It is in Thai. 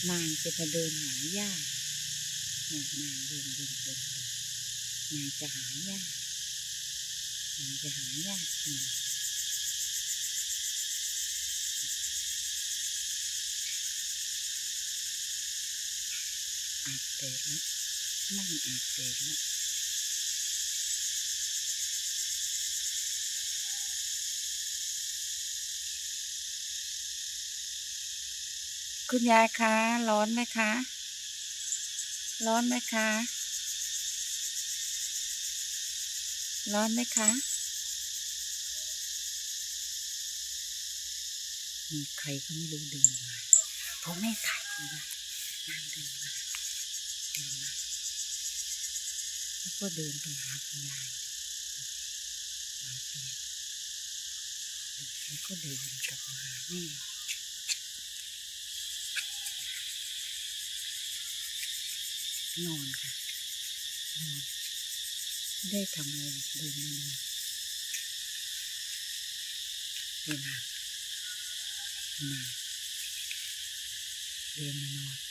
นางจะมาเดินหาหญ้าเนี่ยนางเดินนางจะหาหญ้านางจะหาหญ้ากินอาบแดดแล้วนั่งอาบแดดแล้วคุณยายคะร้อนไหมคะร้อนไหมคะร้อนไหมคะมีใครก็ไม่รู้เดินมาเพราะแม่ถ่ายคุณยายนางเดินมาแล้วก็เดินไปหาคุณยายมาเปียแล้วก็เดินกลับมาหาแม่นอนค่ะนอนไม่ได้ทำอะไรเดินมานอนเดินมานอน